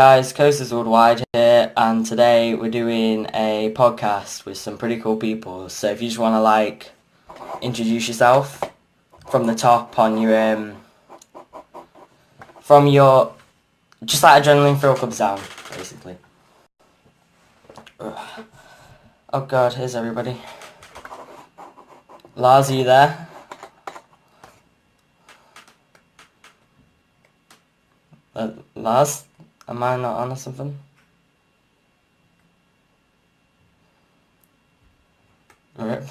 Guys, Coasters Worldwide here, and today we're doing a podcast with some pretty cool people. So if you just want to introduce yourself from the top on your from your just like Adrenaline Thrill Club sound, basically. Oh God, here's everybody. Lars, are you there? Lars? Am I not on or something? Rip.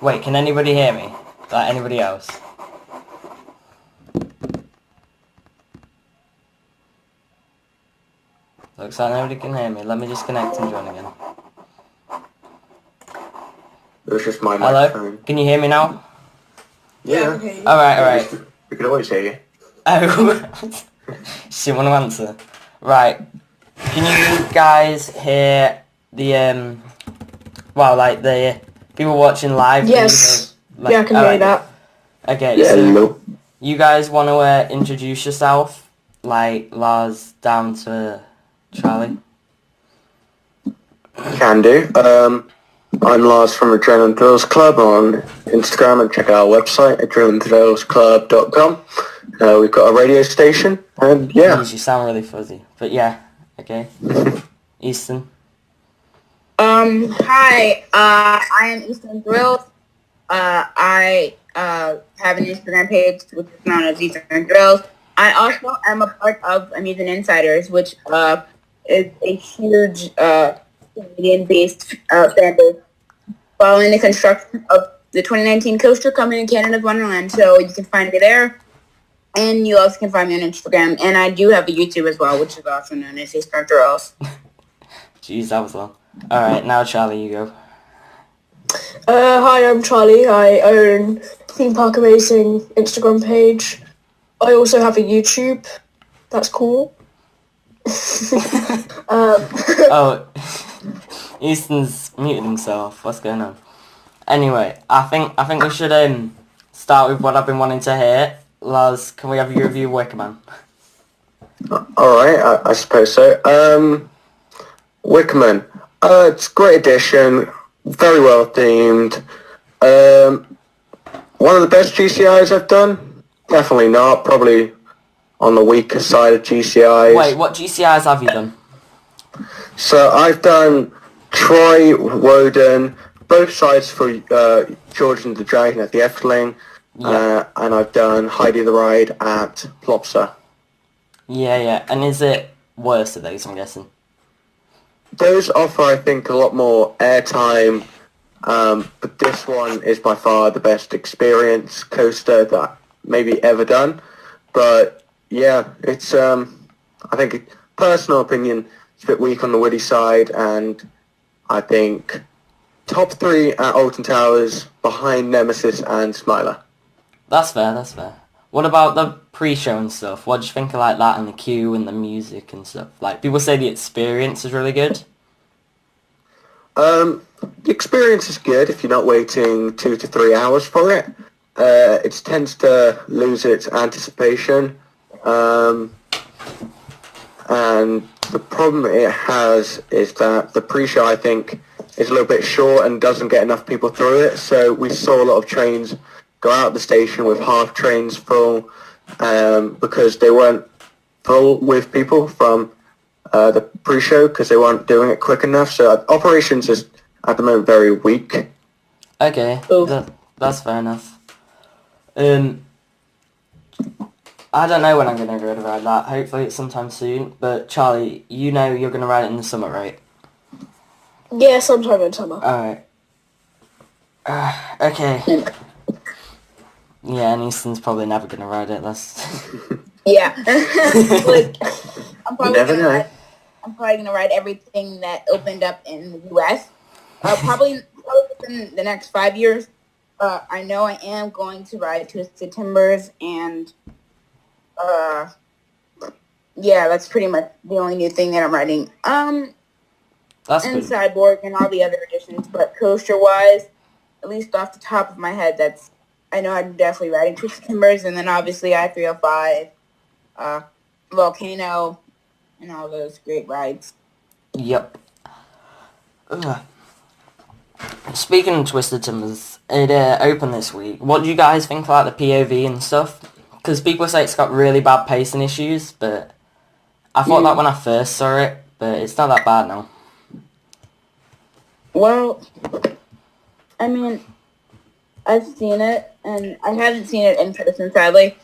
Wait, can anybody hear me? Like anybody else? Looks like nobody can hear me. Let me just connect and join again. It was just my Hello? microphone. Can you hear me now? Yeah. I can hear you. Alright. We can always hear you. Oh, she want to answer. Right. Can you guys hear the the people watching live? Yes. Can you hear, Yeah, I can hear that. Okay, Yeah, so hello. you guys want to introduce yourself, like Lars down to Charlie? Can do. I'm Lars from AdrenalineThrillsClub on Instagram, and check out our website, AdrenalineThrillsClub.com. We've got a radio station, and yeah. Jeez, you sound really fuzzy. But yeah, okay. Easton. Hi, I am EasternThrills. I have an Instagram page which is known as EasternThrills. I also am a part of Amusing Insiders, which is a huge Canadian-based fan base following the construction of the 2019 coaster coming in Canada's Wonderland. So you can find me there. And you also can find me on Instagram. And I do have a YouTube as well, which is also known as EasternThrills. Jeez, that was long. Alright, now Charlie, you go. Hi, I'm Charlie. I own ThemeParkAmazing Instagram page. I also have a YouTube. That's cool. Oh, Easton's muted himself. What's going on? Anyway, I think we should start with what I've been wanting to hear. Lars, can we have your review of Wicker Man? Alright, I suppose so. Wickerman. It's a great addition, very well themed. One of the best GCIs I've done? Definitely not, probably on the weaker side of GCIs. Wait, what GCIs have you done? So I've done Troy, Woden, both sides for George and the Dragon at the Efteling, and I've done Heidi the Ride at Plopsa. Yeah. And is it worse of those, I'm guessing? Those offer, I think, a lot more airtime, but this one is by far the best experience coaster that maybe ever done. But yeah, it's I think, personal opinion, it's a bit weak on the Woody side, and I think top 3 at Alton Towers, behind Nemesis and Smiler. That's fair. What about the pre-show and stuff? What do you think of like that and the queue and the music and stuff? Like, people say the experience is really good. The experience is good if you're not waiting 2 to 3 hours for it. It tends to lose its anticipation. And the problem it has is that the pre-show, I think, is a little bit short and doesn't get enough people through it. So we saw a lot of trains go out the station with half trains full, because they weren't full with people from the pre-show because they weren't doing it quick enough. So operations is at the moment very weak. Okay, that's fair enough. I don't know when I'm going to go to ride that. Hopefully it's sometime soon. But Charlie, you know you're going to ride it in the summer, right? Yeah, sometime in summer. Alright. Okay. Yeah, and Easton's probably never going to ride it. That's... Yeah. Like, I'm probably Never know. going to ride everything that opened up in the U.S. Probably within the next 5 years. I know I am going to ride Twisted Timbers, and yeah, that's pretty much the only new thing that I'm riding. That's and good. Cyborg and all the other additions, but coaster-wise, at least off the top of my head, I know I'm definitely riding Twisted Timbers, and then obviously I-305, Volcano, and all those great rides. Yep. Ugh. Speaking of Twisted Timbers, it opened this week. What do you guys think about the POV and stuff? Because people say it's got really bad pacing issues, but I thought that when I first saw it, but it's not that bad now. Well, I mean, I've seen it, and I haven't seen it in person, sadly.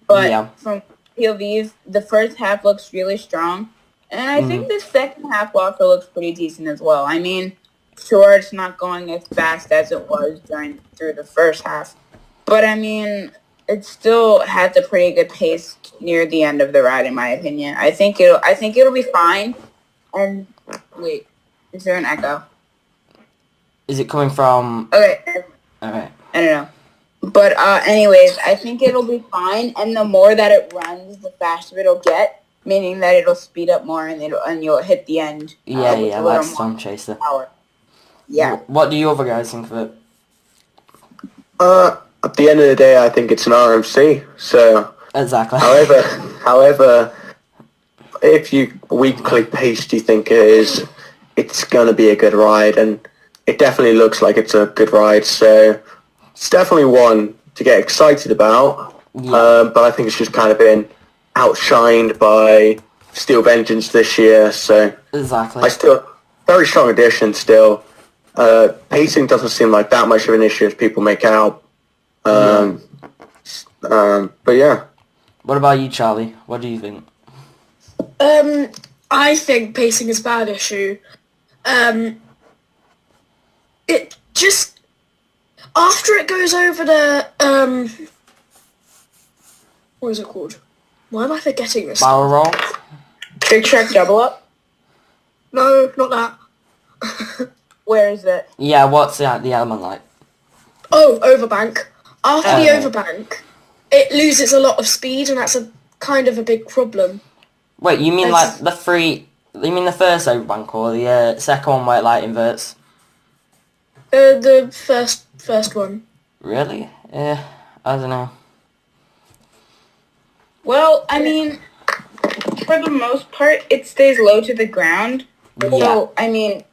But from POVs, the first half looks really strong. And I think the second half also looks pretty decent as well. I mean, sure, it's not going as fast as it was through the first half. But, I mean, it still has a pretty good pace near the end of the ride, in my opinion. I think it'll be fine. And, wait, is there an echo? Is it coming from... Okay. Okay. I don't know. But anyways, I think it'll be fine, and the more that it runs, the faster it'll get, meaning that it'll speed up more and you'll hit the end. Yeah, like Storm Chaser. Power. Yeah. What do you other guys think of it? At the end of the day, I think it's an RMC, so... Exactly. However, if you weekly paced you think it is, it's going to be a good ride, and it definitely looks like it's a good ride, so... It's definitely one to get excited about, but I think it's just kind of been outshined by Steel Vengeance this year, so exactly. Very strong addition still. Pacing doesn't seem like that much of an issue as people make out. But yeah. What about you, Charlie? What do you think? I think pacing is a bad issue. It just... After it goes over the, what is it called? Why am I forgetting this? Barrel roll? Trick Track Double Up? No, not that. Where is it? Yeah, what's the element like? Oh, overbank. After the overbank, it loses a lot of speed, and that's a kind of a big problem. Wait, you mean like the first overbank or the second one where it like inverts? The first one. Really? I don't know. Well, I mean, for the most part, it stays low to the ground. Yeah. So, I mean,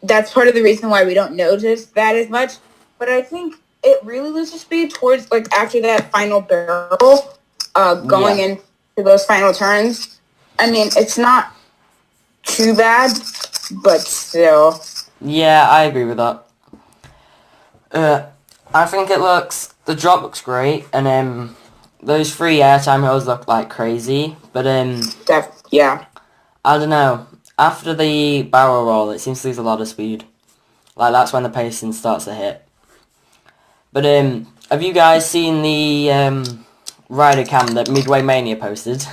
that's part of the reason why we don't notice that as much. But I think it really loses speed towards, like, after that final barrel, going into those final turns. I mean, it's not too bad, but still. Yeah, I agree with that. I think the drop looks great, and those 3 airtime hills look like crazy, but yeah. I don't know. After the barrel roll, it seems to lose a lot of speed. Like, that's when the pacing starts to hit. But have you guys seen the rider cam that Midway Mania posted?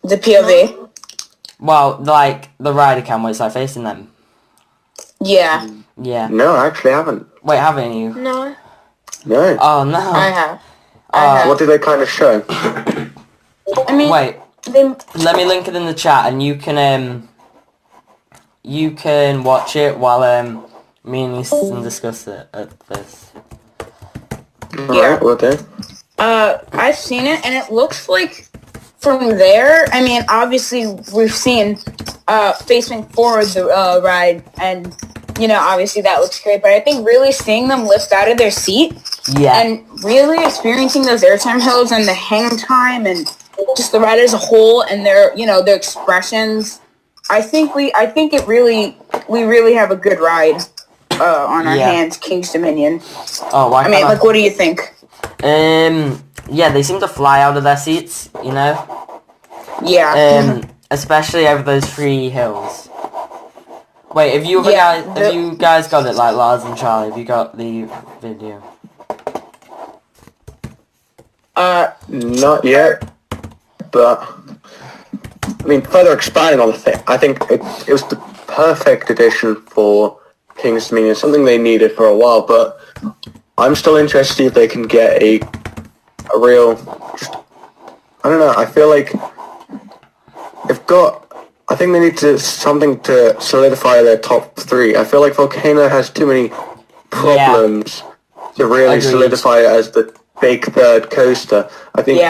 The POV? Well, like, the rider cam where it's like facing them. Yeah. Yeah. No, I actually haven't. Wait, haven't you? No. No. Oh, no. I have. What did they kind of show? I mean... Wait. Let me link it in the chat, and you can watch it while me and Easton discuss it at this. Alright, will do. I've seen it, and it looks like from there, I mean, obviously, we've seen facing forward the ride, and, you know, obviously that looks great, but I think really seeing them lift out of their seat and really experiencing those airtime hills and the hang time and just the ride as a whole and their, you know, their expressions, I think we really have a good ride on our hands, King's Dominion. Oh, I mean, like, what do you think? Yeah, they seem to fly out of their seats, you know? Yeah. Especially over those 3 hills. Wait, have you guys got it, like Lars and Charlie? Have you got the video? Not yet, but I mean, further expanding on the thing, I think it was the perfect addition for King's Dominion, something they needed for a while, but I'm still interested to see if they can get a real, I don't know, I feel like I think they need something to solidify their top 3. I feel like Volcano has too many problems to really solidify it as the big third coaster. I think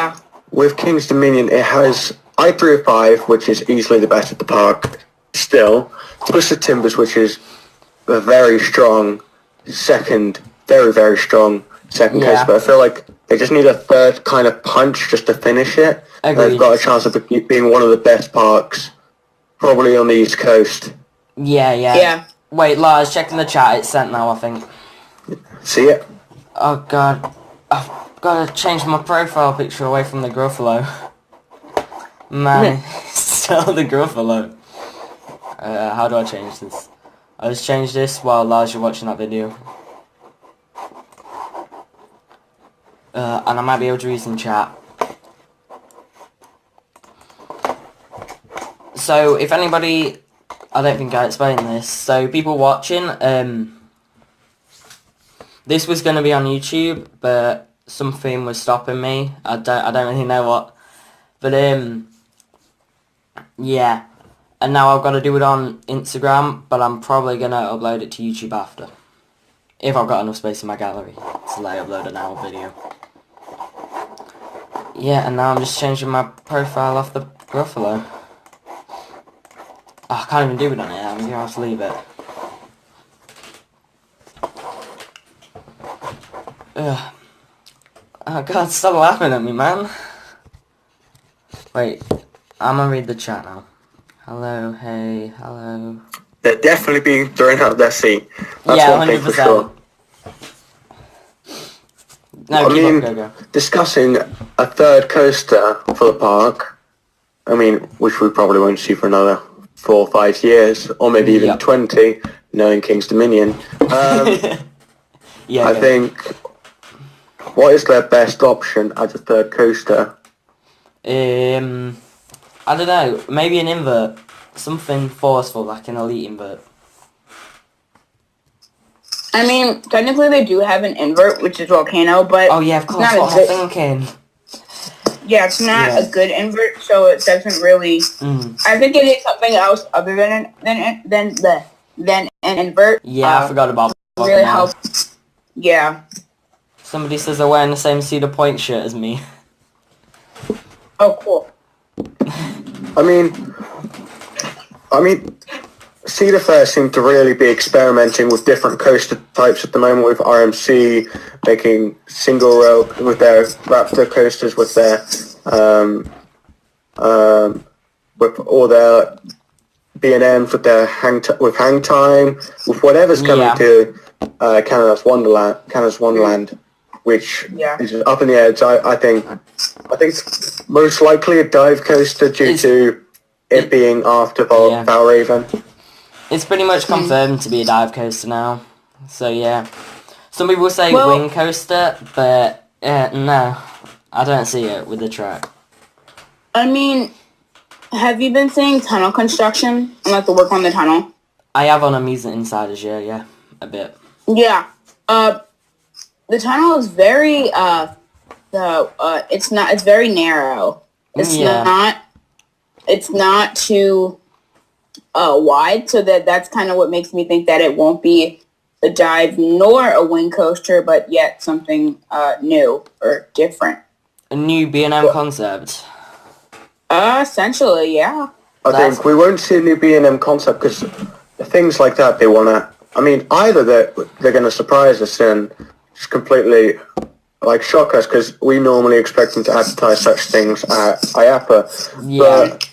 with King's Dominion, it has i305, which is easily the best at the park still, plus the Timbers, which is a very strong second, very, very strong second Yeah. coaster. But I feel like they just need a third kind of punch just to finish it. Agreed. They've got a chance of being one of the best parks, probably on the East Coast. Yeah. Yeah. Wait, Lars, check in the chat. It's sent now, I think. See it? Oh, God. I've got to change my profile picture away from the Gruffalo. Man, it's still the Gruffalo. How do I change this? I'll just change this while Lars, you're watching that video. And I might be able to read some chat. So, if anybody... I don't think I explained this. So, people watching, this was going to be on YouTube, but something was stopping me. I don't really know what. But, yeah. And now I've got to do it on Instagram, but I'm probably going to upload it to YouTube after. If I've got enough space in my gallery to let upload an hour video. Yeah, and now I'm just changing my profile off the Gruffalo. Oh, I can't even do it on it. I'm going to have to leave it. Ugh. Oh God, stop laughing at me, man. Wait, I'm going to read the chat now. Hello, hey, hello. They're definitely being thrown out of their seat. That's Yeah, one thing 100%. for sure. No, I mean, discussing a third coaster for the park, I mean, which we probably won't see for another 4 or 5 years, or maybe even 20, knowing King's Dominion. Yeah, I think, what is their best option as a third coaster? I don't know, maybe an invert. Something forceful, like an elite invert. I mean, technically they do have an invert, which is Volcano, but Oh yeah, of course, not what am I thinking? yeah, it's not a good invert, so it doesn't really. I think it is something else other than an invert. Yeah, I forgot about that. Really helps. Yeah. Somebody says they're wearing the same Cedar Point shirt as me. Oh, cool. I mean, Cedar Fair seem to really be experimenting with different coaster types at the moment, with RMC making single rail with their Raptor coasters, with their with all their B&Ms, with their hang time, with whatever's coming to Canada's Wonderland, which is up in the air. So I think most likely a dive coaster due to it being after Valraven. It's pretty much confirmed to be a dive coaster now. So yeah. Some people say wing coaster, but no. I don't see it with the track. I mean, have you been seeing tunnel construction and like the work on the tunnel? I have on Amusement Insiders, yeah, a bit. Yeah. The tunnel is very it's very narrow. It's not too wide, so that's kind of what makes me think that it won't be a dive nor a wing coaster, but yet something new or different. A new B&M concept. Essentially, yeah. I think we won't see a new B&M concept because things like that, they want to... I mean, either they're going to surprise us and just completely, like, shock us, because we normally expect them to advertise such things at IAPA. Yeah. But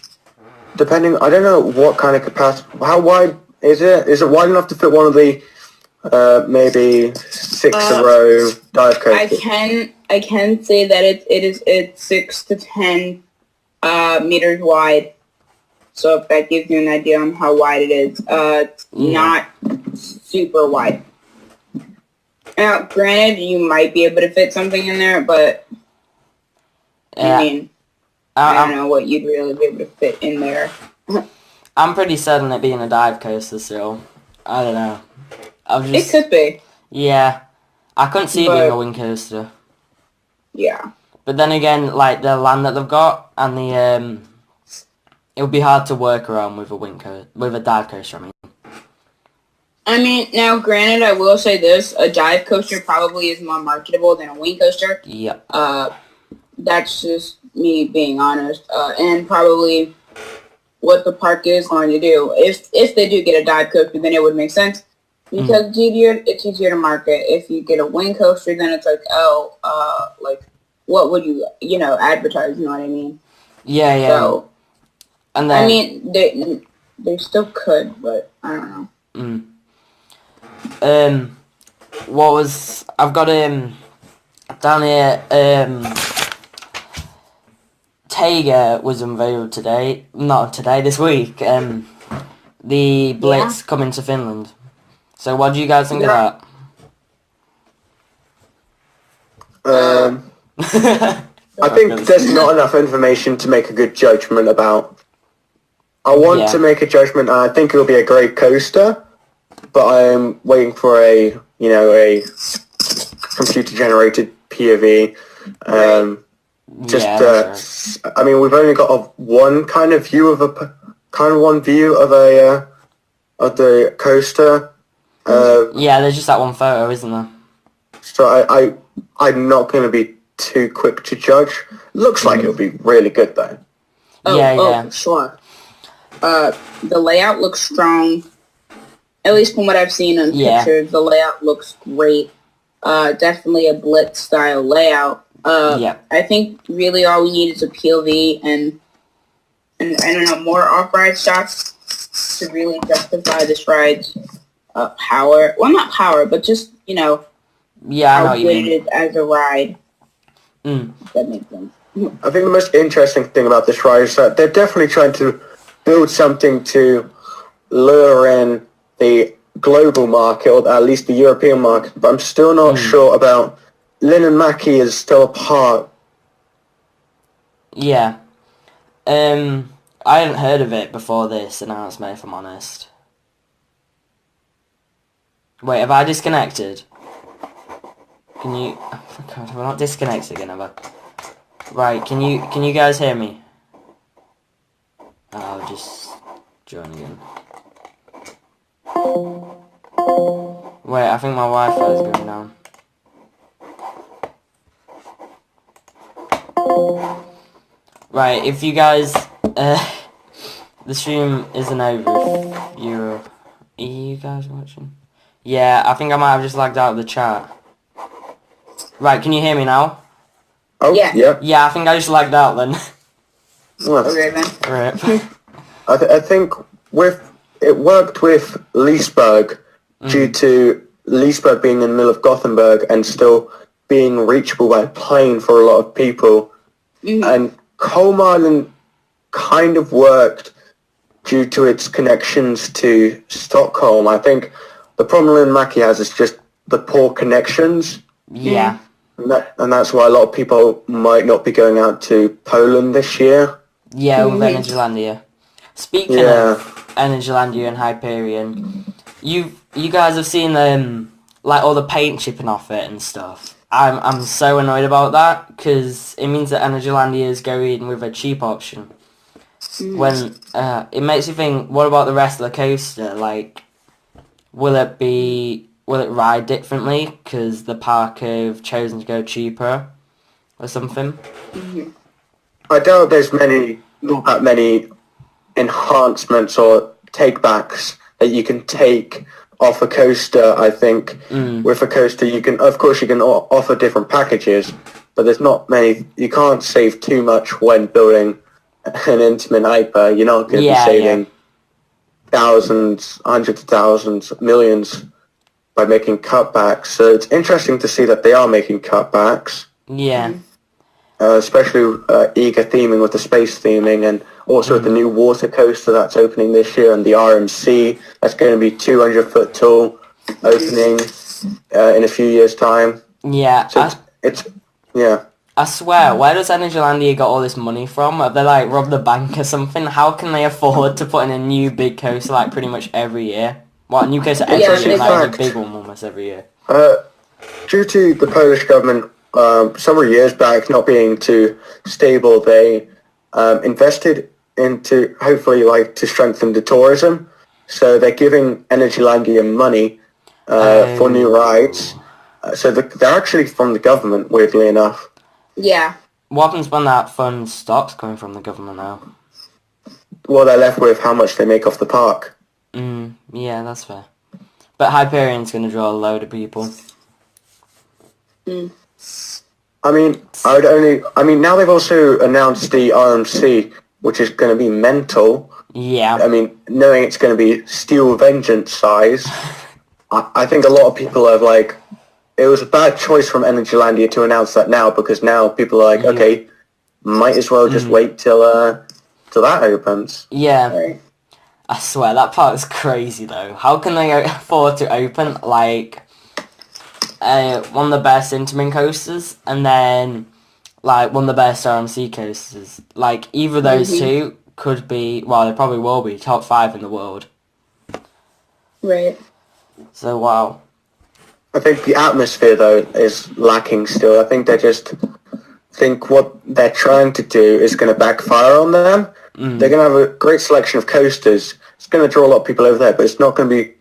depending... I don't know what kind of capacity... How wide is it? Is it wide enough to fit one of the maybe 6-row dive coasters? I can say that it's 6 to 10 meters wide. So if that gives you an idea on how wide it is, it's not super wide. Now, granted, you might be able to fit something in there, but I mean, I don't know what you'd really be able to fit in there. I'm pretty certain it being a dive coaster still. I don't know. It could be. Yeah. I couldn't see it being a wing coaster. Yeah. But then again, like, the land that they've got and the, it would be hard to work around with a dive coaster, I mean, now, granted, I will say this, a dive coaster probably is more marketable than a wing coaster. Yep. That's just me being honest. And probably what the park is going to do. If they do get a dive coaster, then it would make sense. Because it's easier to market. If you get a wing coaster, then it's like, like, what would you advertise, you know what I mean? Yeah, yeah. So, and then, I mean, they still could, but I don't know. I've got, down here, Taiga was unveiled this week, the Blitz coming to Finland. So what do you guys think of that? I think there's not enough information to make a good judgment about. I want to make a judgment, and I think it'll be a great coaster, but I'm waiting for a computer-generated POV. I mean, we've only got one kind of view of the coaster. There's just that one photo, isn't there? So I'm not going to be too quick to judge. Looks like it'll be really good though. For sure. The layout looks strong. At least from what I've seen on pictures, the layout looks great. Definitely a Blitz style layout. I think really all we need is a POV and I don't know, more off-ride shots to really justify this ride's power. Well, not power, but just, how good it is as a ride. If that makes sense. I think the most interesting thing about this ride is that they're definitely trying to build something to lure in the global market, or at least the European market, but I'm still not sure about... Lynn and Mackie is still a part. Yeah. I hadn't heard of it before this announcement, if I'm honest. Wait, have I disconnected? Can you... Oh, God, we're not disconnected again, have I? Right, can you guys hear me? I'll just join again. Wait, I think my Wi-Fi is going down. Right, if you guys... the stream isn't over if you're... Are you guys watching? Yeah, I think I might have just lagged out of the chat. Right, can you hear me now? Oh, yeah. Yeah, I think I just lagged out then. Okay, then. Right. I think it worked with Leesburg due to Leesburg being in the middle of Gothenburg and still being reachable by plane for a lot of people. And Colm Island kind of worked due to its connections to Stockholm. I think the problem Lynn Mackie has is just the poor connections. Yeah. And that's why a lot of people might not be going out to Poland this year. Yeah, with Energylandia. Speaking of Energylandia and Hyperion, you guys have seen like all the paint chipping off it and stuff. I'm so annoyed about that because it means that Energylandia is going with a cheap option. When it makes you think, what about the rest of the coaster? Like, will it ride differently because the park have chosen to go cheaper or something? I doubt there's not that many enhancements or takebacks that you can take off a coaster. I think with a coaster you can offer different packages, but there's not many. You can't save too much when building an intimate hyper. You're not going to be saving thousands, hundreds of thousands, millions by making cutbacks. So it's interesting to see that they are making cutbacks. Yeah. Especially eager theming with the space theming, and also with the new water coaster that's opening this year, and the RMC that's going to be 200 foot tall, opening in a few years' time. Yeah. So it's I swear, where does Energylandia got all this money from? Have they like robbed the bank or something? How can they afford to put in a new big coaster like pretty much every year? What, a new coaster every year? Like a big one almost every year. Due to the Polish government several years back not being too stable, they invested into hopefully like to strengthen the tourism. So they're giving Energylandia money for new rides. So they're actually from the government, weirdly enough. Yeah. What happens when that fund stops coming from the government now? Well, they're left with how much they make off the park. Yeah, that's fair. But Hyperion's going to draw a load of people. I mean, now they've also announced the RMC, which is going to be mental. Yeah. I mean, knowing it's going to be Steel Vengeance size, I think a lot of people have, like, it was a bad choice from Energylandia to announce that now, because now people are like, okay, might as well just wait till that opens. Yeah. Right. I swear, that part is crazy, though. How can they afford to open, like, one of the best Intamin coasters, and then, like, one of the best RMC coasters? Like, either of those two could be, well, they probably will be, top 5 in the world. Right. So, wow. I think the atmosphere, though, is lacking still. I think what they're trying to do is going to backfire on them. They're going to have a great selection of coasters. It's going to draw a lot of people over there, but it's not going to be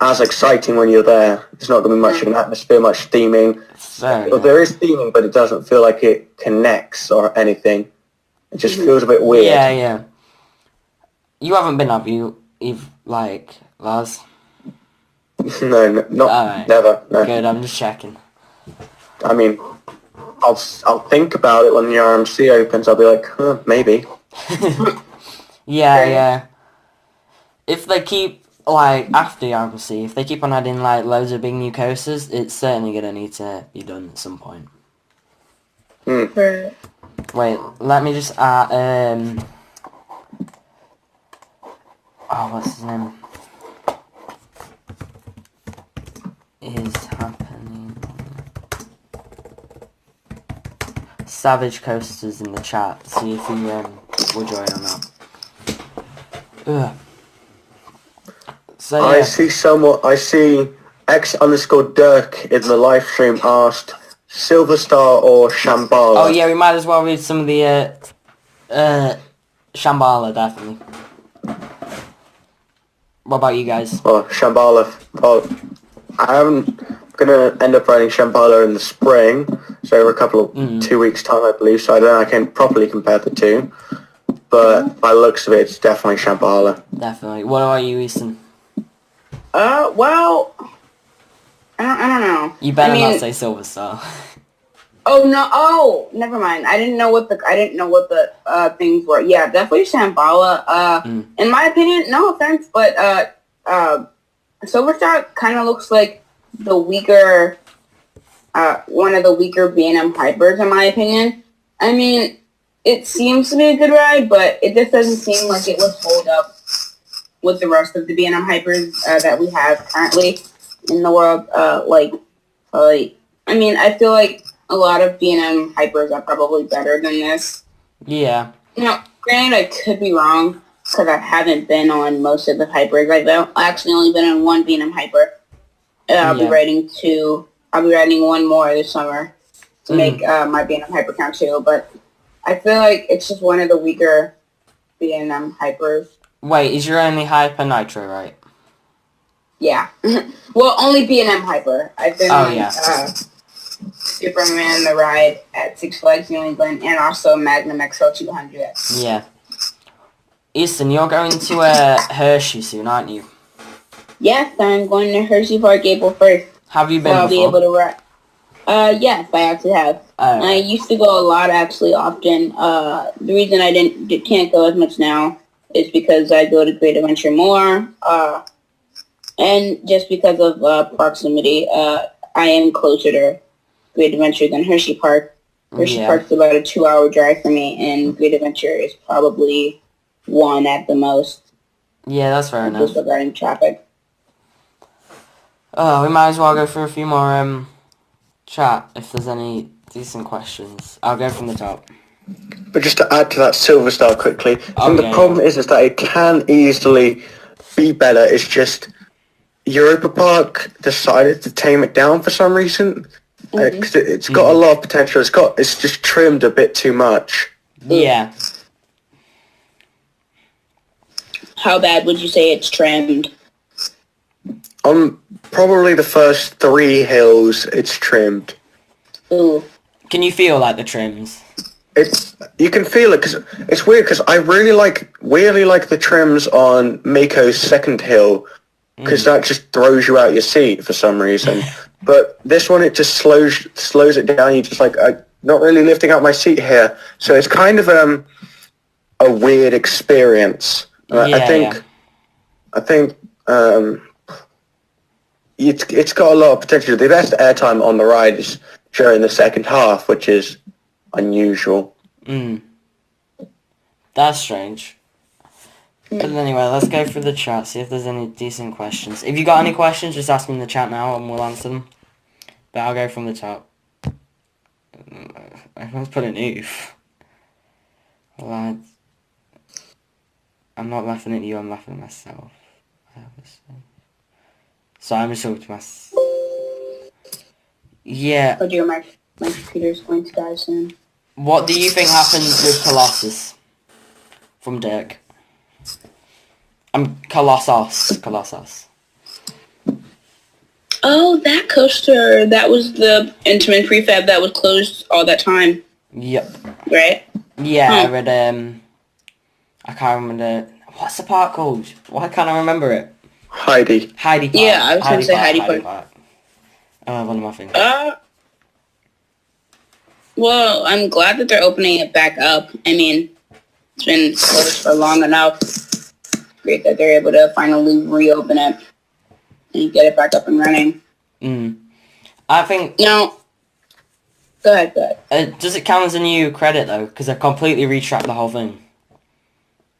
as exciting when you're there. It's not going to be much of an atmosphere, much theming. Well, there is theming, but it doesn't feel like it connects or anything. It just feels a bit weird. Yeah. You haven't been, have you, like, Lars? No, Alright. never. No. Good, I'm just checking. I mean, I'll think about it when the RMC opens. I'll be like, maybe. Yeah. If they keep, like, after the RMC, if they keep on adding, like, loads of big new coasters, it's certainly going to need to be done at some point. Right. Wait, let me just add, what's his name? Is happening. Savage Coasters in the chat. See if you will join on that. Ugh. So, I see X_Dirk in the live stream asked Silver Star or Shambhala. Oh yeah, we might as well read some of the Shambhala, definitely. What about you guys? Oh, Shambhala. Oh, I'm gonna end up writing Shambhala in the spring, so over a couple of 2 weeks time, I believe. So I don't know, I can properly compare the two, but by the looks of it, it's definitely Shambhala. Definitely. What about you, Easton? Well, I don't know. You better not say Silver Star. Oh no! Oh, never mind. I didn't know what the things were. Yeah, definitely Shambhala. In my opinion, no offense, but Silver Star kind of looks like the weaker, one of the weaker B&M Hypers, in my opinion. I mean, it seems to be a good ride, but it just doesn't seem like it would hold up with the rest of the B&M Hypers that we have currently in the world. I mean, I feel like a lot of B&M Hypers are probably better than this. Yeah. You know, granted, I could be wrong, because I haven't been on most of the Hypers. I've actually only been on one B&M Hyper. I'll be writing one more this summer to make my B&M Hyper count too, but I feel like it's just one of the weaker B&M Hypers. Wait, is your only Hyper Nitro, right? Yeah. Well, only B&M Hyper. I've been on Superman the Ride at Six Flags New England and also Magnum XL 200. Yeah. Easton, you're going to Hershey soon, aren't you? Yes, I'm going to Hershey Park April 1st. Have you been I'll before? be able to ride. Yes, I actually have. I used to go a lot, actually, often. The reason I can't go as much now is because I go to Great Adventure more, and just because of proximity. I am closer to Great Adventure than Hershey Park. Hershey Park's about a 2-hour drive for me, and Great Adventure is probably 1 at the most. Yeah, that's fair enough. Just regarding traffic. Oh, we might as well go through a few more chat if there's any decent questions. I'll go from the top. But just to add to that Silver Star quickly, I think the problem is that it can easily be better. It's just Europa Park decided to tame it down for some reason. Because it's got a lot of potential. It's just trimmed a bit too much. Yeah. How bad would you say it's trimmed? On probably the first 3 hills, it's trimmed. Ooh. Can you feel like the trims? you can feel it because it's weird because I really like the trims on Mako's second hill because that just throws you out your seat for some reason. But this one, it just slows it down. You just like, I'm not really lifting out my seat here. So it's kind of a weird experience. I think it's got a lot of potential. The best airtime on the ride is during the second half, which is unusual. That's strange. But anyway, let's go through the chat, see if there's any decent questions. If you got any questions, just ask them in the chat now and we'll answer them. But I'll go from the top. Everyone's put an oof. Lads. I'm not laughing at you, I'm laughing at myself. So I'm just talking to myself. Yeah. Oh dear, my computer's going to die soon. What do you think happens with Colossus? From Dirk. Colossus. Oh, that coaster. That was the Intamin prefab that was closed all that time. Yep. Right? Yeah, I read, I can't remember what's the park called? Why can't I remember it? Heidi Park. Yeah, I was going to say Heidi Park. One of my things. Well, I'm glad that they're opening it back up. I mean, it's been closed for long enough. Great that they're able to finally reopen it and get it back up and running. I think... No. Go ahead. Does it count as a new credit, though? Because I completely retracked the whole thing.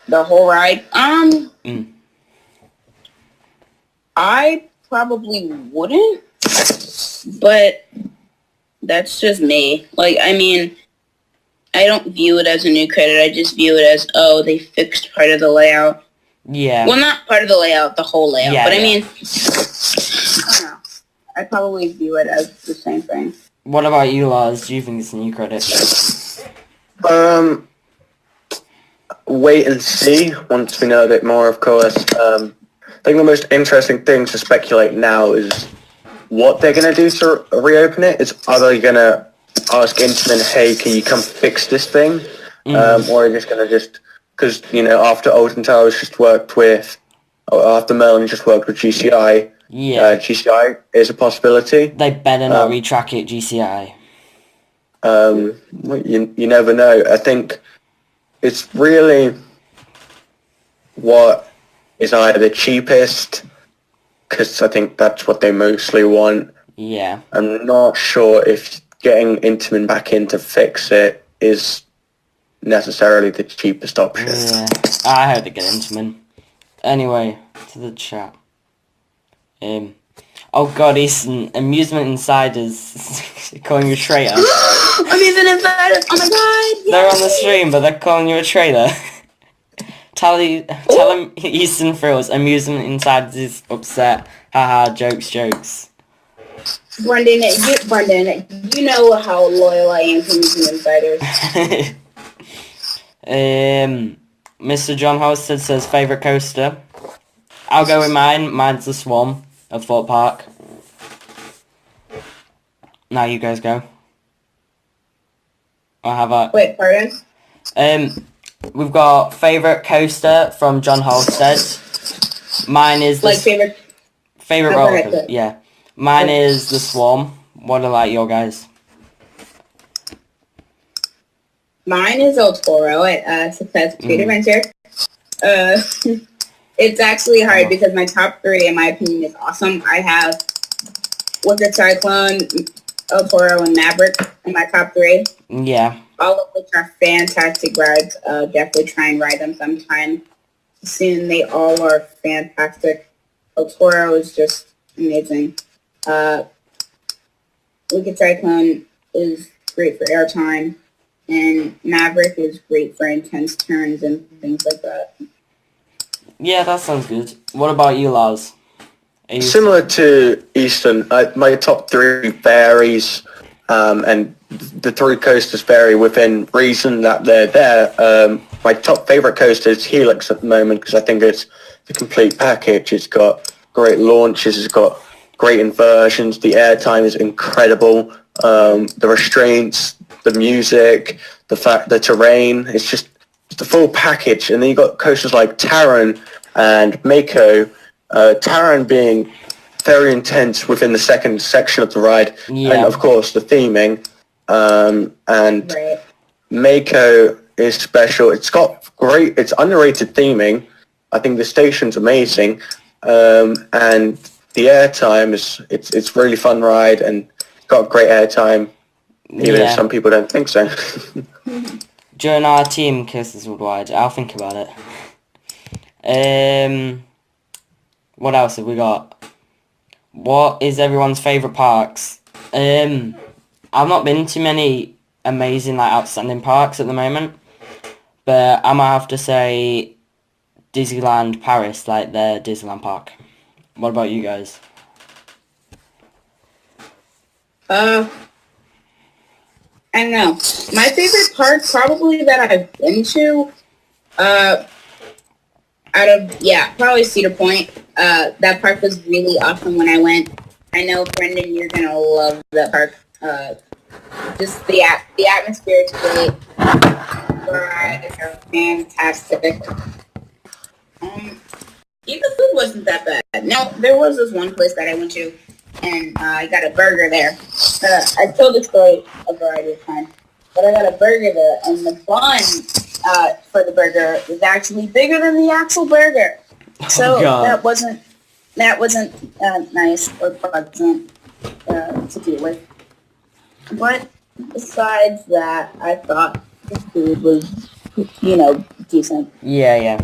The whole ride? I probably wouldn't, but that's just me. Like, I mean, I don't view it as a new credit. I just view it as, oh, they fixed part of the layout. Yeah. Well, not part of the layout, the whole layout. Yeah, but I mean, I don't know. I probably view it as the same thing. What about you, Lars? Do you think it's a new credit? Wait and see once we know a bit more, of course. I think the most interesting thing to speculate now is what they're going to do to reopen it. Are they going to ask Intamin, hey, can you come fix this thing? Or are they just going to because, after Alton Towers just worked with, after Merlin just worked with GCI, GCI is a possibility. They better not retrack it, GCI. You never know. I think it's really what is either the cheapest, because I think that's what they mostly want. Yeah. I'm not sure if getting Intamin back in to fix it is necessarily the cheapest option. Yeah, I hope they get Intamin. Anyway, to the chat. Oh god, Easton, Amusement Insiders calling you a traitor. Amusement Insiders, oh my god! Yay! They're on the stream, but they're calling you a traitor. Tell them EasternThrills, Amusement Insiders is upset. Haha, jokes. Brendan, you know how loyal I am to Amusement Insiders. Mr. John Hosted says favourite coaster. I'll go with mine. Mine's the Swan of Thorpe Park. Now you guys go. I'll have a... Wait, pardon? We've got favourite coaster from John Halstead. Mine is the... Favourite roller coaster, yeah. Mine is the Swan. What are like your guys? Mine is El Toro at Success Street Adventure. It's actually hard because my top three, in my opinion, is awesome. I have Wicker, Cyclone, El Toro, and Maverick in my top three. Yeah. All of which are fantastic rides. Definitely try and ride them sometime soon. They all are fantastic. El Toro is just amazing. Wicked Cyclone is great for airtime, and Maverick is great for intense turns and things like that. Yeah, that sounds good. What about you, Lars? Similar to Easton, my top three varies, and the three coasters vary within reason that they're there. My top favourite coaster is Helix at the moment because I think it's the complete package. It's got great launches, it's got great inversions, the airtime is incredible, the restraints, the music, the terrain. It's just the full package. And then you got coasters like Taran and Mako. Taran being very intense within the second section of the ride, and of course the theming. And Mako is special. It's got it's underrated theming. I think the station's amazing, and the airtime it's really fun ride and got great airtime, even if some people don't think so. During our team Kisses Worldwide, I'll think about it. What else have we got? What is everyone's favourite parks? I've not been to many amazing, like, outstanding parks at the moment, but I might have to say Disneyland Paris, like their Disneyland park. What about you guys? I don't know. My favorite park probably that I've been to, probably Cedar Point. That park was really awesome when I went. I know, Brendan, you're gonna love that park. Just the atmosphere is great. The rides are fantastic. Even the food wasn't that bad. No, there was this one place that I went to, and I got a burger there. I told the story a variety of times, but I got a burger there, and the bun for the burger was actually bigger than the actual burger. So that wasn't nice or pleasant to deal with. But besides that, I thought the food was, decent. Yeah.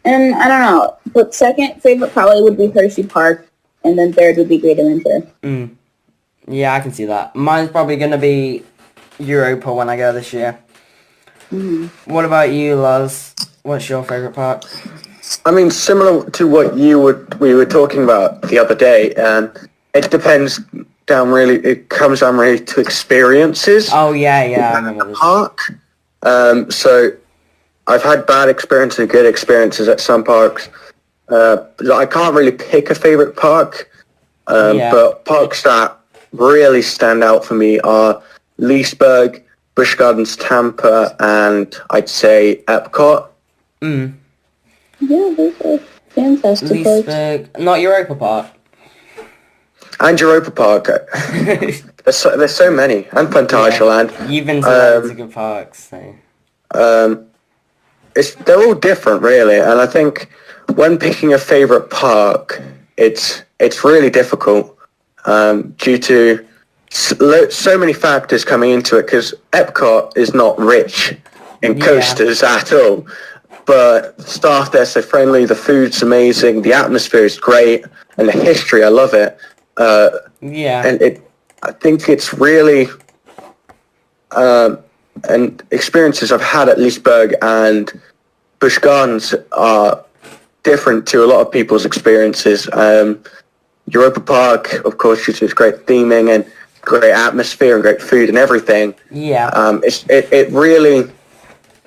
And I don't know, but second favorite probably would be Hershey Park, and then third would be Great Adventure. Yeah, I can see that. Mine's probably going to be Europa when I go this year. What about you, Lars? What's your favourite park? I mean, similar to what we were talking about the other day, it depends it comes down really to experiences. Oh, yeah, I remember this. Park. So I've had bad experiences and good experiences at some parks. I can't really pick a favourite park, but parks that really stand out for me are Leesburg, Busch Gardens Tampa, and I'd say Epcot. Yeah, those are fantastic Leesburg, parks. not Europa Park. And Europa Park. There's so many. And Plantageland. You've been to loads of good parks. So. They're all different, really. And I think when picking a favourite park, it's really difficult due to so many factors coming into it, because Epcot is not rich in coasters at all. But the staff there's so friendly, the food's amazing, the atmosphere is great, and the history, I love it. And I think it's really and experiences I've had at Leesburg and Busch Gardens are different to a lot of people's experiences. Europa Park, of course, due to its great theming and great atmosphere and great food and everything.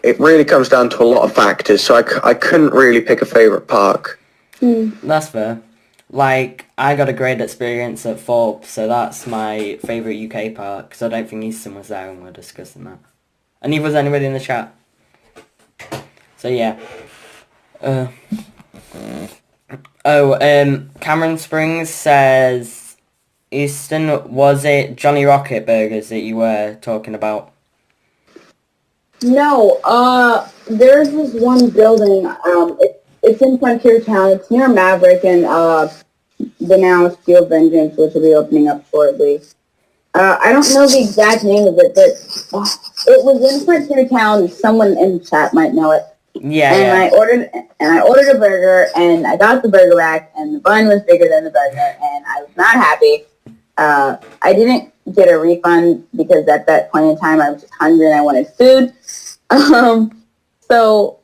It really comes down to a lot of factors, so I couldn't really pick a favourite park. That's fair. Like, I got a great experience at Forbes, so that's my favourite UK park, because I don't think Easton was there when we were discussing that. And neither was anybody in the chat. So, yeah. Cameron Springs says, Easton, was it Johnny Rocket burgers that you were talking about? No, there's this one building, it's in Frontier Town, it's near Maverick and, the now Steel Vengeance, which will be opening up shortly. I don't know the exact name of it, but it was in Frontier Town, someone in the chat might know it. I ordered a burger, and I got the burger back, and the bun was bigger than the burger, and I was not happy. I didn't get a refund because at that point in time I was just hungry and I wanted food. So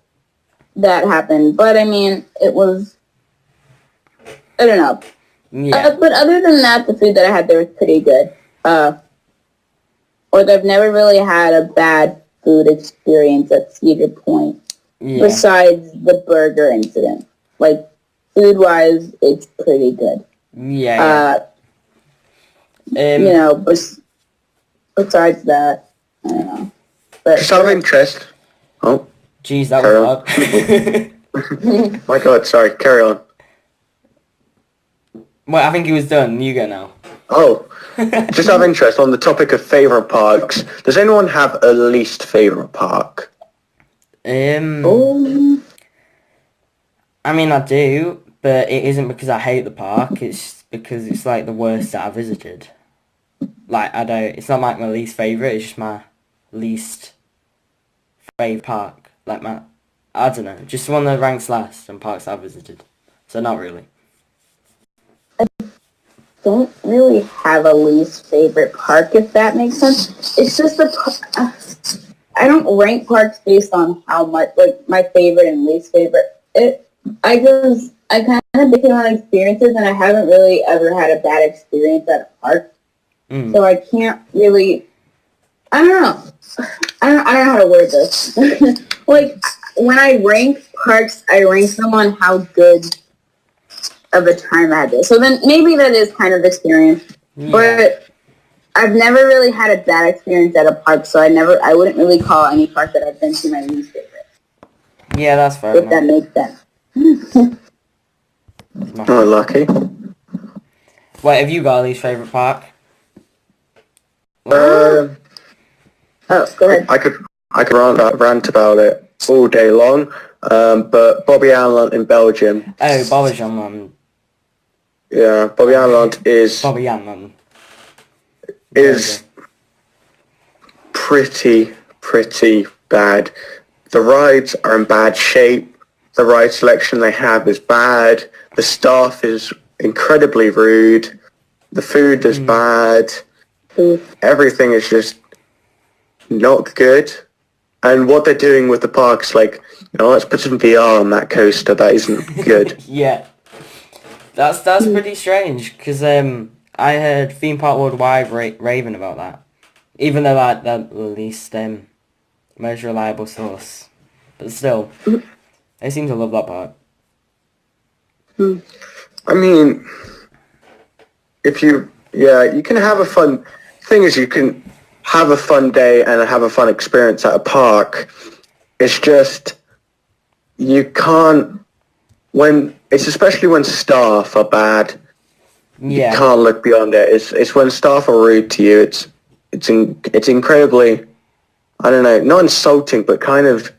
that happened. But I mean, it was, I don't know. But other than that, the food that I had there was pretty good. I've never really had a bad food experience at Cedar Point. Besides the burger incident. Like, food-wise, it's pretty good. besides that, I don't know. But Just out of interest. Oh, Jeez, that Carry was loud. my God, sorry, carry on. Well, I think he was done. You go now. Oh, just out of interest, on the topic of favourite parks, does anyone have a least favourite park? oh, I mean, I do, but it isn't because I hate the park. It's because it's like the worst that I visited. Like, I don't. It's not like my least favourite. It's just my least favourite park. Like I don't know, just one that ranks last in parks I visited. So not really. don't really have a least favorite park, if that makes sense. It's just I don't rank parks based on how much, like, my favorite and least favorite. I kind of base it on experiences, and I haven't really ever had a bad experience at a park. So I can't really, I don't know. I don't know how to word this. Like, when I rank parks, I rank them on how good of a time I had there. So then maybe that is kind of experience. Yeah. But I've never really had a bad experience at a park, so I wouldn't really call any park that I've been to my least favorite. Yeah, that's fair If that makes sense. Oh, lucky. Wait, have you got a least favourite park? Oh, go ahead. I could rant about it all day long, but Bobby Allen in Belgium. Oh, Bobby Allen. Yeah, Bobby Allen is Bobby Allen. pretty bad. The rides are in bad shape. The ride selection they have is bad. The staff is incredibly rude. The food is bad. Everything is just not good. And what they're doing with the parks, like, let's put some VR on that coaster. That isn't good. Yeah. That's pretty strange, because I heard Theme Park Worldwide raving about that. Even though they're the least most reliable source. But still, they seem to love that park. I mean, you can have a fun... thing is, you can have a fun day and have a fun experience at a park. It's just, you can't... It's especially when staff are bad. Yeah. You can't look beyond it. It's when staff are rude to you. It's incredibly, I don't know, not insulting, but kind of,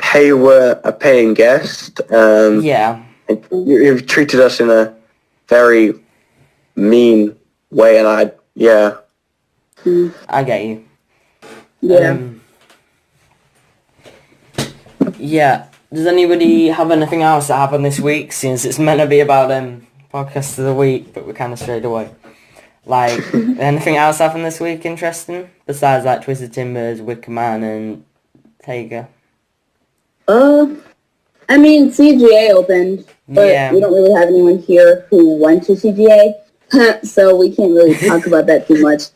hey, we're a paying guest. Yeah. You've treated us in a very mean way, and I get you. Yeah. Yeah. Does anybody have anything else that happened this week, since it's meant to be about podcast of the week, but we're kind of strayed away? Like, anything else happened this week interesting? Besides, like, Twisted Timbers, Wicker Man, and Taiga? I mean, CGA opened, but we don't really have anyone here who went to CGA, so we can't really talk about that too much.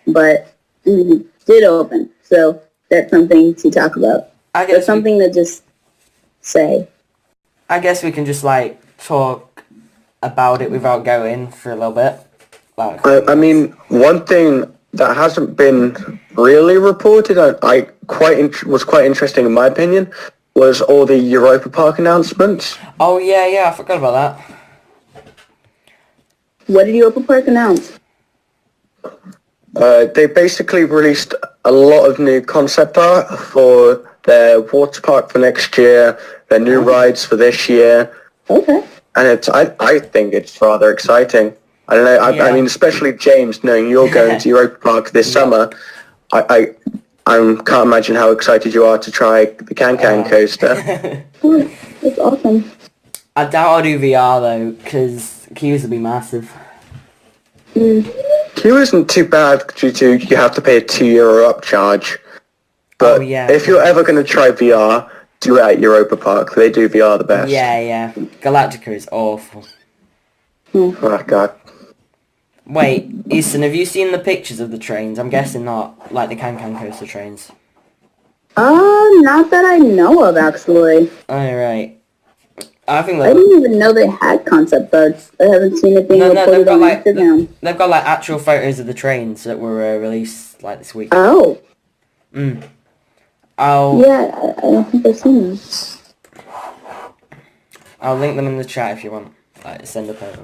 But it did open, so that's something to talk about. That's something to just say. I guess we can just, like, talk about it without going for a little bit. Like, I mean, one thing that hasn't been really reported, was quite interesting in my opinion, was all the Europa Park announcements. Oh, yeah, I forgot about that. What did Europa Park announce? They basically released a lot of new concept art for their water park for next year, their new rides for this year. Okay. And I think it's rather exciting. I don't know, I mean, especially James, knowing you're going to Europa Park this summer, I can't imagine how excited you are to try the Can-Can coaster. That's awesome. I doubt I'll do VR, though, because queues will be massive. Queue isn't too bad due to you have to pay a €2 upcharge. But if you're ever going to try VR, do it at Europa Park. They do VR the best. Yeah. Galactica is awful. Oh, God. Wait, Easton, have you seen the pictures of the trains? I'm guessing not, like the Can-Can coaster trains. Not that I know of, actually. Alright. I didn't even know they had concept arts. I haven't seen anything reported on Instagram. They've got, like, actual photos of the trains that were released, like this week. Oh. I'll Yeah, I don't think I've seen them. I'll link them in the chat if you want. Like, send a photo.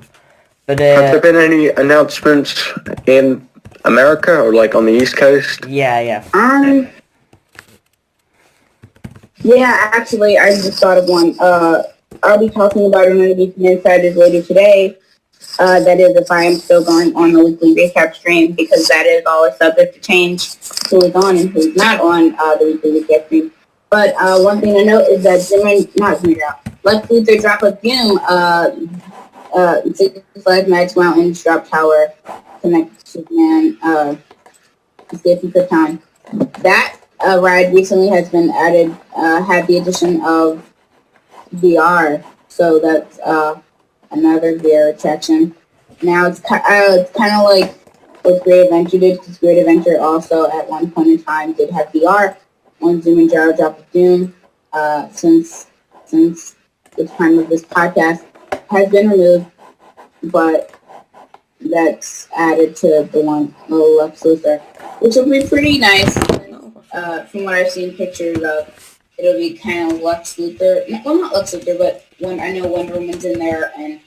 But Have there been any announcements in America or like on the East Coast? yeah. Yeah, actually, I just thought of one. I'll be talking about it on the Beacon Insiders later today. That is, if I am still going on the weekly recap stream, because that is always subject to change, who is on and who's not on the weekly recap stream. But one thing to note is that Lex Luthor Drop of Doom, Six Flags Magic Mountains Drop Tower, Connect Superman, Escape from Krypton. That ride recently has been added, had the addition of VR, so that's another VR attraction. Now it's kind of like what Great Adventure did, because Great Adventure also at one point in time did have VR on Zoom and Gyro Drop of Doom. Since the time of this podcast has been removed, but that's added to the one Lex Luthor, which will be pretty nice. From what I've seen pictures of, it'll be kind of Lex Luthor. Well, not Lex Luthor, but I know Wonder Woman's in there and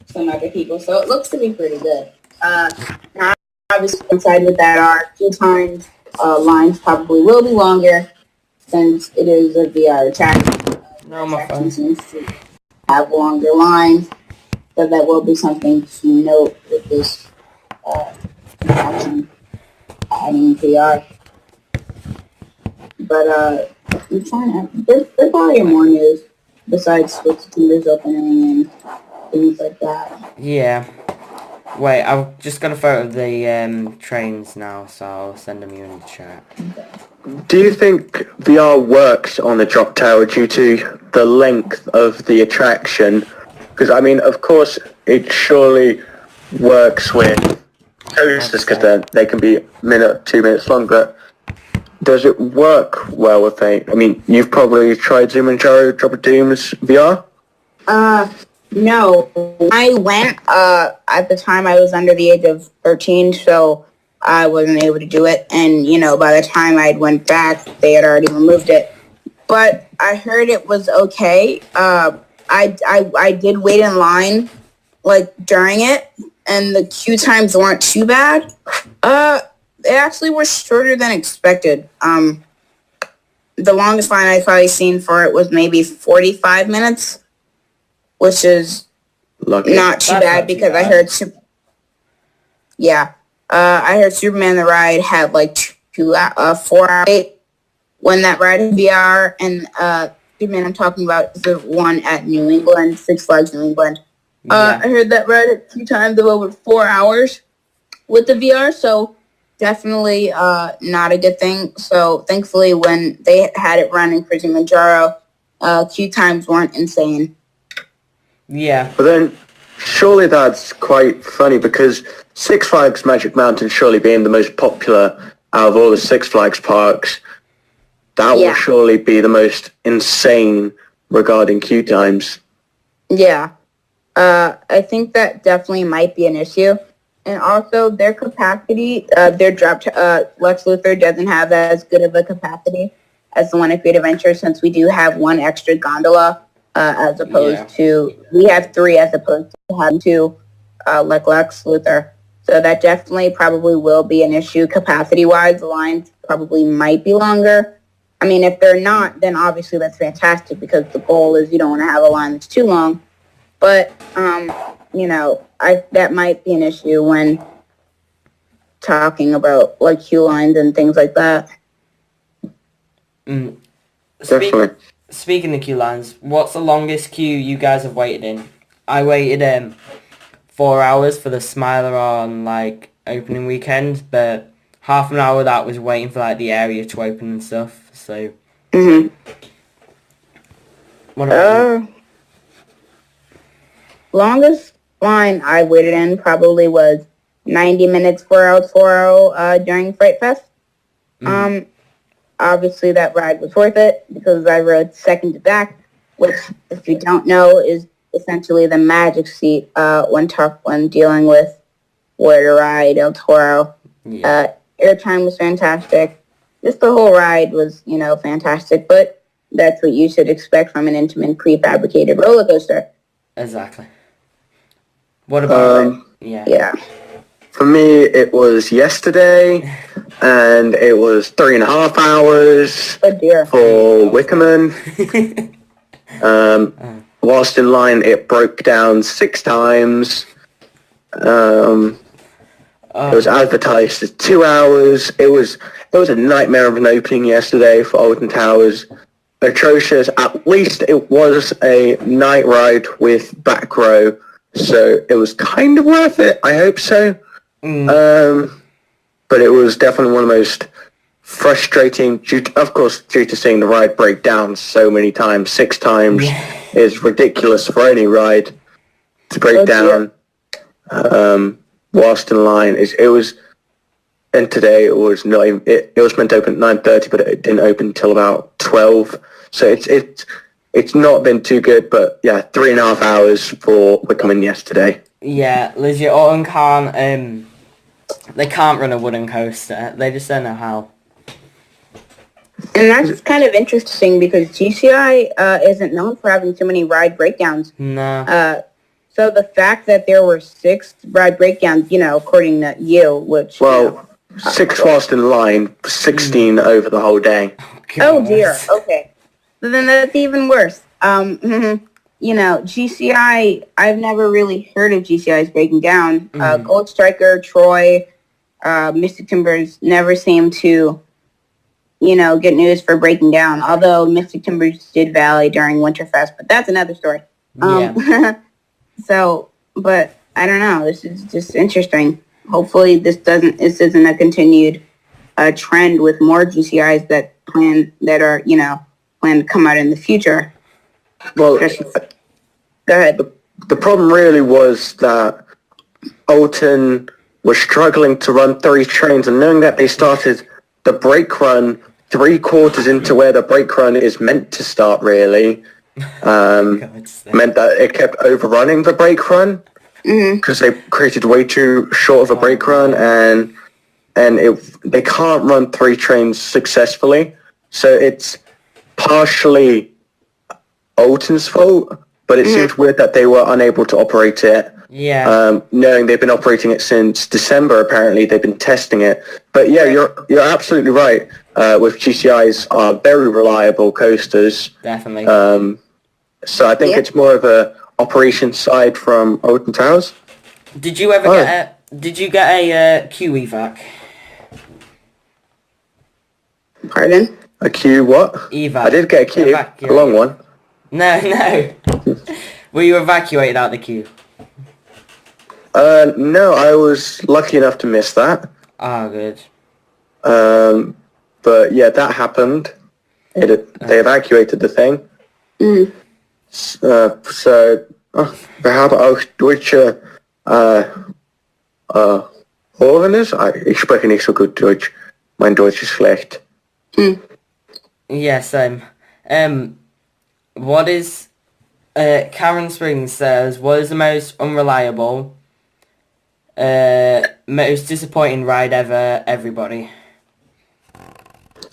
some other people, so it looks to be pretty good. Now, obviously, coincide with that are queue times. Lines probably will be longer since it is a VR attraction. No, my phone. Seems to have longer lines, so that will be something to note with this attraction adding VR. But I'm trying to. There's probably more news besides Switch Timbers opening and things like that. Yeah. Wait, I've just got a photo of the trains now, so I'll send them you in the chat. Do you think VR works on the drop tower due to the length of the attraction? Because, I mean, of course, it surely works with coasters because they can be 2 minutes long, but does it work well with I mean, you've probably tried Zoom and Gyro Drop of Doom's VR? No. I went, at the time I was under the age of 13, so I wasn't able to do it. And, by the time I went back, they had already removed it. But I heard it was okay. I did wait in line, during it, and the queue times weren't too bad. They actually were shorter than expected. The longest line I've probably seen for it was maybe 45 minutes. Which is Lucky. not too bad because I heard, I heard Superman the Ride had 4 hours when that ride in VR, and Superman I'm talking about is the one at New England, Six Flags New England. I heard that ride at 2 times of over 4 hours with the VR, so definitely not a good thing. So thankfully when they had it running for Kilimanjaro, queue times weren't insane. Yeah. But then, surely that's quite funny because Six Flags Magic Mountain surely being the most popular out of all the Six Flags parks, that will surely be the most insane regarding queue times. Yeah. I think that definitely might be an issue. And also their capacity, Lex Luthor doesn't have as good of a capacity as the one at Great Adventure since we do have one extra gondola. As opposed to, we have 3 as opposed to having 2, like Lex Luthor. So that definitely probably will be an issue capacity-wise. The lines probably might be longer. I mean, if they're not, then obviously that's fantastic because the goal is you don't want to have a line that's too long. But, that might be an issue when talking about, queue lines and things like that. Definitely. Speaking of queue lines, what's the longest queue you guys have waited in? I waited 4 hours for the Smiler on opening weekend, but half an hour of that was waiting for the area to open and stuff. So. What about you? Longest line I waited in probably was 90 minutes, 4 hours during Fright Fest. Obviously, that ride was worth it because I rode second to back, which, if you don't know, is essentially the magic seat when dealing with where to ride El Toro. It airtime was fantastic. Just the whole ride was, fantastic. But that's what you should expect from an intimate prefabricated roller coaster. Exactly. What about Yeah. For me, it was yesterday, and it was 3.5 hours Oh dear. for Wickerman. Whilst in line, it broke down 6 times. It was advertised as 2 hours. It was a nightmare of an opening yesterday for Alton Towers. Atrocious. At least it was a night ride with back row, so it was kind of worth it. I hope so. But it was definitely one of the most frustrating, due to seeing the ride break down so many times. 6 times is ridiculous for any ride to break down. Whilst in line, and today it was not even. It was meant to open at 9:30, but it didn't open until about 12. So it's not been too good. But yeah, 3.5 hours for Wickerman yesterday. Yeah, legit. Alton can't. They can't run a wooden coaster. They just don't know how. And that's kind of interesting because GCI isn't known for having too many ride breakdowns. No. So the fact that there were 6 ride breakdowns, according to you, which... Well, 6 whilst in line, 16 over the whole day. Oh dear, okay. So then that's even worse. GCI, I've never really heard of GCI's breaking down. Gold Striker, Troy, Mystic Timbers never seem to, get news for breaking down. Although Mystic Timbers did valley during Winterfest, but that's another story. But I don't know. This is just interesting. Hopefully, this isn't a continued trend with more GCIs that plan to come out in the future. Well, Go ahead. The problem really was that Alton was struggling to run 3 trains, and knowing that they started the brake run 3/4 into where the brake run is meant to start, really, meant that it kept overrunning the brake run because they created way too short of a brake run, and they can't run 3 trains successfully. So it's partially Alton's fault, but it seems weird that they were unable to operate it. Yeah. Knowing they've been operating it since December, apparently they've been testing it. But yeah, you're absolutely right. With GCIs are very reliable coasters. Definitely. So I think it's more of a operation side from Alton Towers. Did you ever get a Q evac? Pardon? A Q what? Evac. I did get a Q, a long one. No. Were you evacuated out the queue? No, I was lucky enough to miss that. Ah, good. But yeah, that happened. They evacuated the thing. Wir haben auch deutsche Foreigners. Ich spreche nicht so gut Deutsch. Mein Deutsch ist schlecht. Yeah, same. What is... Karen Springs says, what is the most unreliable, most disappointing ride ever, everybody?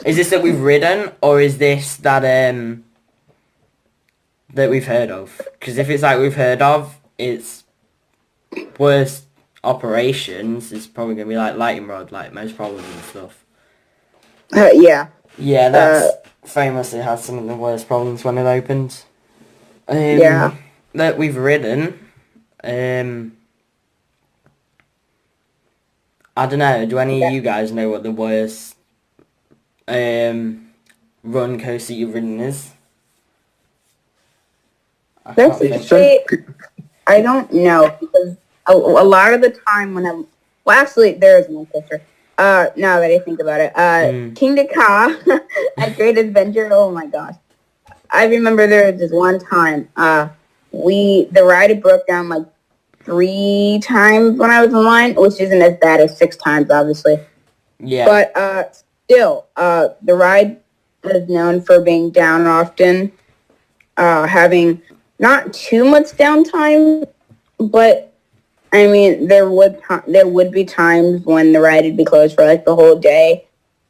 Is this that we've ridden, or is this that that we've heard of? Because if it's like we've heard of, it's worst operations. It's probably going to be like Lightning Rod, like most problems and stuff. Yeah. Yeah, that's famously had some of the worst problems when it opens. That we've ridden. I don't know. Do any of you guys know what the worst run coaster you've ridden is? I don't know, because a lot of the time when I'm... Well, actually, there is one coaster. Now that I think about it. Kingda Ka at Great Adventure, oh my gosh. I remember there was this one time, the ride had broke down like 3 times when I was in line, which isn't as bad as 6 times, obviously. Yeah. But still, the ride is known for being down often, having not too much downtime, but I mean, there would be times when the ride would be closed for like the whole day,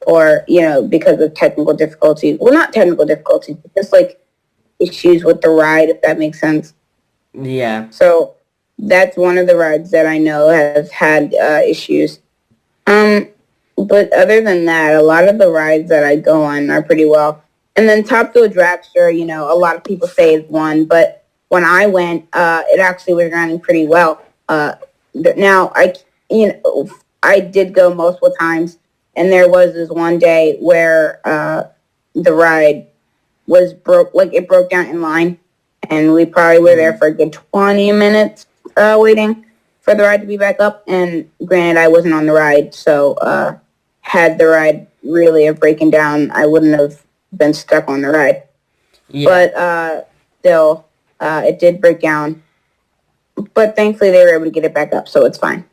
or because of technical difficulties. Well, not technical difficulties, but just like issues with the ride, if that makes sense. Yeah. So that's one of the rides that I know has had issues. But other than that, a lot of the rides that I go on are pretty well. And then Top Fuel Dragster, a lot of people say is one, but when I went, it actually was running pretty well. Now I did go multiple times, and there was this one day where the ride was it broke down in line, and we probably were there for a good 20 minutes waiting for the ride to be back up. And granted, I wasn't on the ride, so had the ride really have broken down, I wouldn't have been stuck on the ride. Yeah. But still, it did break down. But thankfully, they were able to get it back up, so it's fine.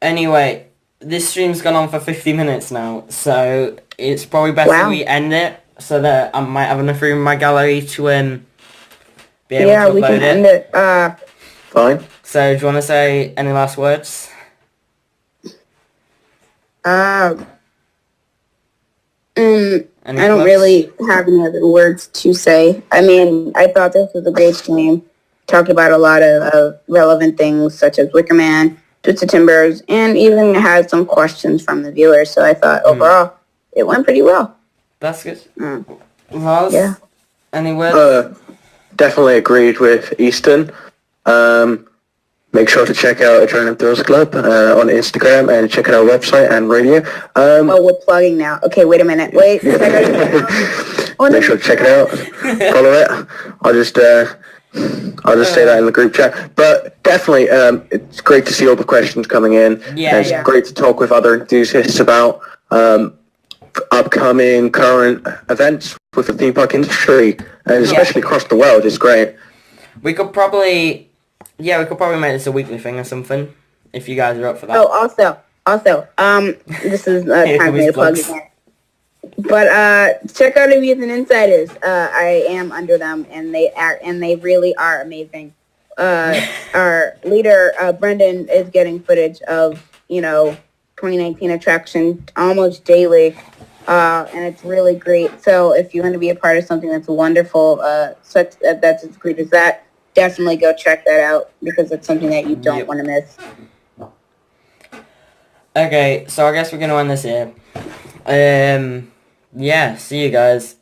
Anyway, this stream's gone on for 50 minutes now, so it's probably better we end it so that I might have enough room in my gallery to be able to upload we can end it. Fine. So, do you want to say any last words? I Any don't plugs? really have any other words to say. I mean, I thought this was a great stream. Talked about a lot of relevant things such as Wicker Man, Twisted Timbers, and even had some questions from the viewers. So I thought overall it went pretty well. That's good. Lars? Yeah. Any words? Definitely agreed with Easton. Make sure to check out AdrenalineThrillsClub on Instagram and check out our website and radio. We're plugging now. Okay, wait a minute. Wait. Make sure to check it out. Follow it. I'll just say that in the group chat. But definitely, it's great to see all the questions coming in. Yeah, it's great to talk with other enthusiasts about upcoming current events with the theme park industry, and especially across the world. It's great. We could probably make this a weekly thing or something, if you guys are up for that. Oh, also, this is time for me to plug again. But check out Amusing Insiders. I am under them, and they really are amazing. Our leader, Brendan, is getting footage of 2019 attraction almost daily, and it's really great. So if you want to be a part of something that's wonderful, that's as great as that, definitely go check that out because it's something that you don't want to miss. Okay, so I guess we're gonna end this here. See you guys.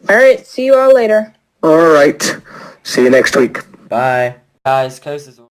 Alright, see you all later. All right. See you next week. Bye. Guys, Coast is